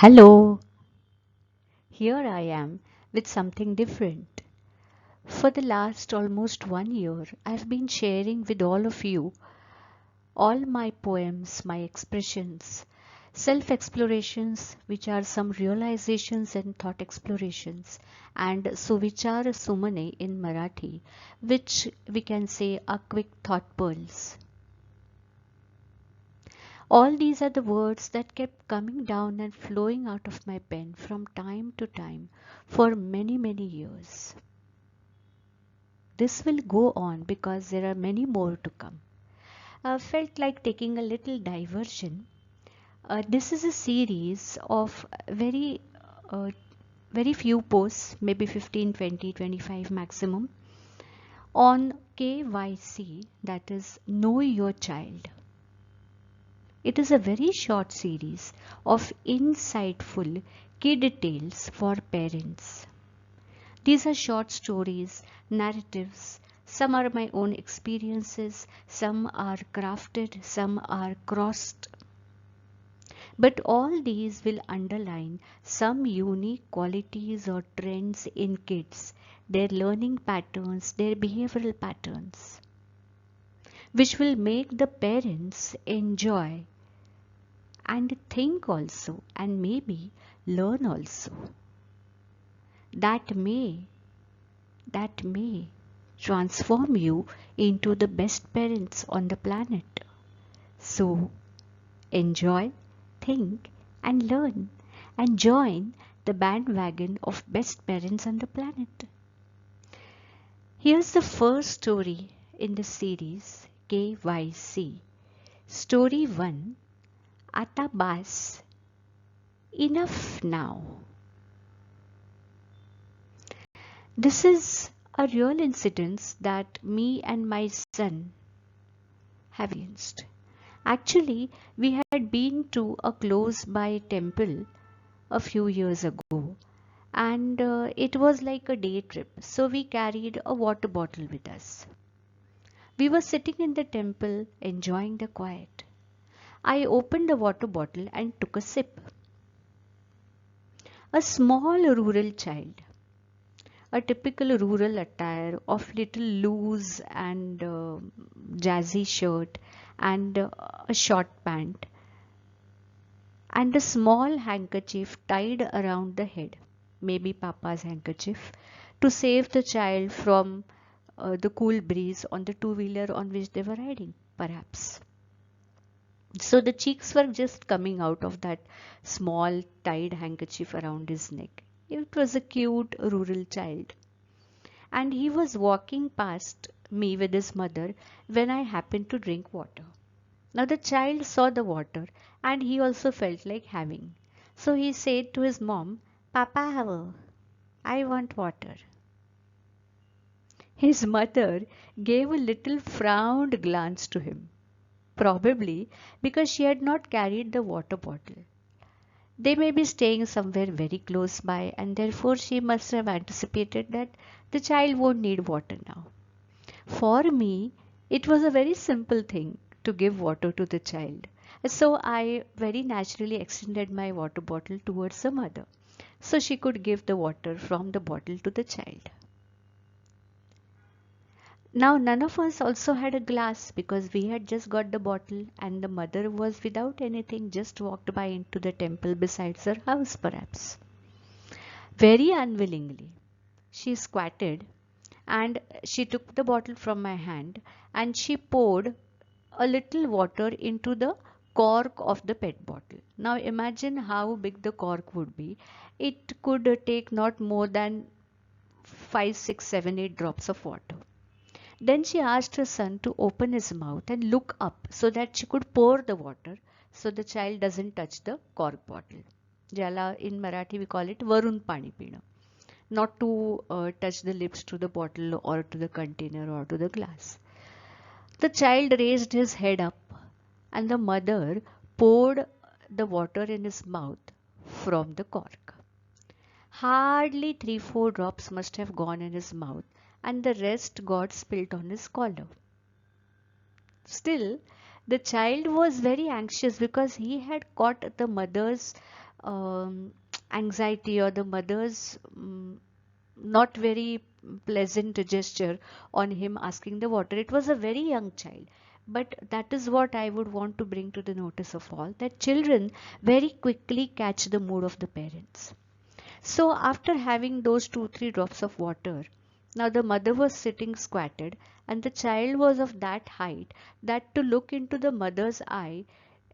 Hello, here I am with something different. For the last almost 1 year, I've been sharing with all of you all my poems, my expressions, self explorations, which are some realizations and thought explorations, and Suvichar Sumane in Marathi, which we can say are quick thought pearls. All these are the words that kept coming down and flowing out of my pen from time to time for many, many years. This will go on because there are many more to come. I felt like taking a little diversion. This is a series of uh, very few posts, maybe 15, 20, 25 maximum, on KYC, that is Know Your Child. It is a very short series of insightful kid tales for parents. These are short stories, narratives. Some are my own experiences, some are crafted, some are crossed. But all these will underline some unique qualities or trends in kids, their learning patterns, their behavioral patterns, which will make the parents enjoy and think also and maybe learn also. That may that may transform you into the best parents on the planet. So enjoy, think, and learn, and join the bandwagon of best parents on the planet. Here's the first story in the series KYC. Story 1, Ata Bas. Enough now. This is a real incident that me and my son have experienced. Actually, we had been to a close by temple a few years ago, and it was like a day trip, so we carried a water bottle with us. We were sitting in the temple enjoying the quiet. I opened the water bottle and took a sip. A small rural child, a typical rural attire of little loose and jazzy shirt and a short pant and a small handkerchief tied around the head, maybe papa's handkerchief, to save the child from the cool breeze on the two-wheeler on which they were riding, perhaps. So the cheeks were just coming out of that small tied handkerchief around his neck. It was a cute rural child. And he was walking past me with his mother when I happened to drink water. Now the child saw the water and he also felt like having. So he said to his mom, Papa, hello, I want water. His mother gave a little frowned glance to him, probably because she had not carried the water bottle. They may be staying somewhere very close by, and therefore she must have anticipated that the child won't need water now. For me, it was a very simple thing to give water to the child. So I very naturally extended my water bottle towards the mother so she could give the water from the bottle to the child. Now, none of us also had a glass because we had just got the bottle, and the mother was without anything, just walked by into the temple besides her house, perhaps. Very unwillingly, she squatted and she took the bottle from my hand and she poured a little water into the cork of the PET bottle. Now imagine how big the cork would be. It could take not more than 5, 6, 7, 8 drops of water. Then she asked her son to open his mouth and look up so that she could pour the water so the child doesn't touch the cork bottle. Jala in Marathi we call it varun pani pina. Not to touch the lips to the bottle or to the container or to the glass. The child raised his head up and the mother poured the water in his mouth from the cork. Hardly 3-4 drops must have gone in his mouth and the rest got spilt on his collar. Still, The child was very anxious because he had caught the mother's um, anxiety, or the mother's not very pleasant gesture on him asking the water. It was a very young child. But that is what I would want to bring to the notice of all, that children very quickly catch the mood of the parents. So after having those 2-3 drops of water, now the mother was sitting squatted, and the child was of that height that to look into the mother's eye,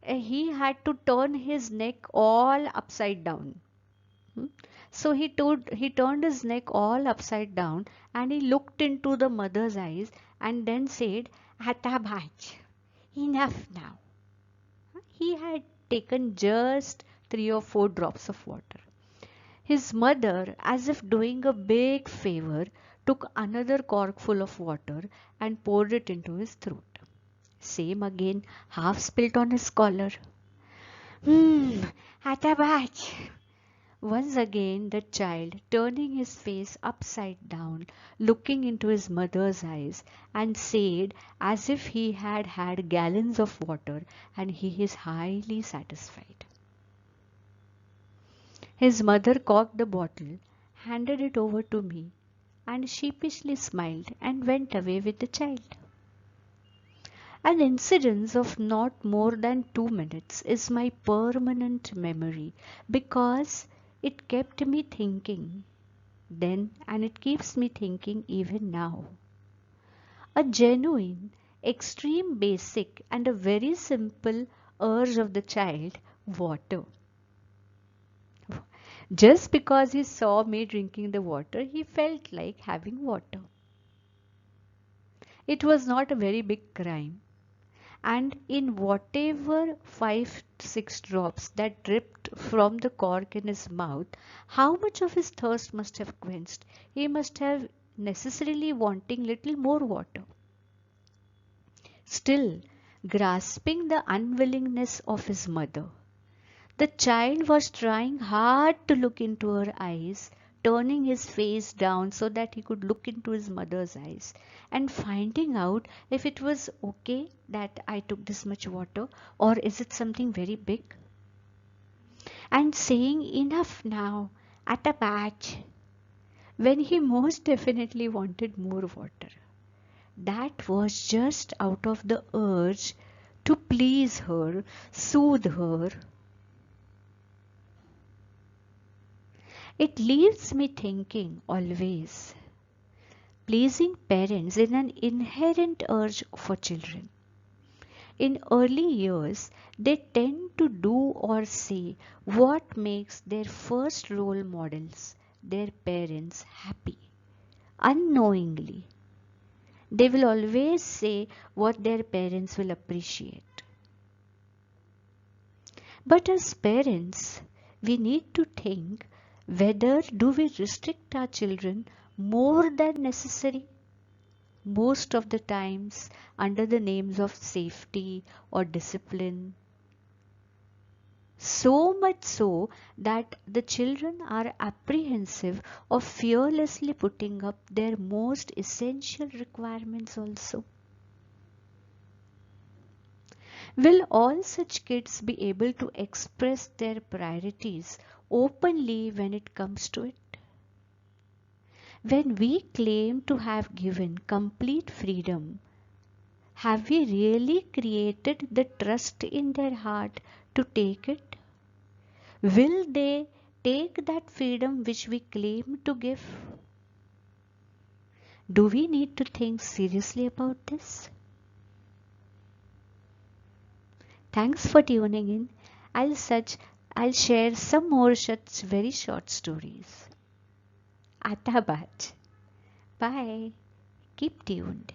he had to turn his neck all upside down. Hmm? So he turned his neck all upside down, and he looked into the mother's eyes and then said, Atabhaj, enough now. He had taken just 3 or 4 drops of water. His mother, as if doing a big favor, took another corkful of water and poured it into his throat. Same again, half spilt on his collar. Atabach. Once again the child, turning his face upside down, looking into his mother's eyes, and said, as if he had had gallons of water and he is highly satisfied. His mother corked the bottle, handed it over to me, and sheepishly smiled and went away with the child. An incident of not more than 2 minutes is my permanent memory because it kept me thinking then, and it keeps me thinking even now. A genuine, extreme basic and a very simple urge of the child, water. Just because he saw me drinking the water, he felt like having water. It was not a very big crime, and in whatever 5-6 drops that dripped from the cork in his mouth, how much of his thirst must have quenched? He must have necessarily wanting little more water. Still, grasping the unwillingness of his mother, the child was trying hard to look into her eyes, turning his face down so that he could look into his mother's eyes, and finding out if it was okay that I took this much water, or is it something very big, and saying enough now at a batch when he most definitely wanted more water. That was just out of the urge to please her, soothe her. It leaves me thinking always. Pleasing parents is an inherent urge for children. In early years, they tend to do or say what makes their first role models, their parents, happy. Unknowingly, they will always say what their parents will appreciate. But as parents, we need to think, whether do we restrict our children more than necessary? Most of the times under the names of safety or discipline. So much so that the children are apprehensive of fearlessly putting up their most essential requirements also. Will all such kids be able to express their priorities openly when it comes to it? When we claim to have given complete freedom, have we really created the trust in their heart to take it? Will they take that freedom which we claim to give? Do we need to think seriously about this? Thanks for tuning in. I'll share some more such very short stories. Atabat. Bye. Keep tuned.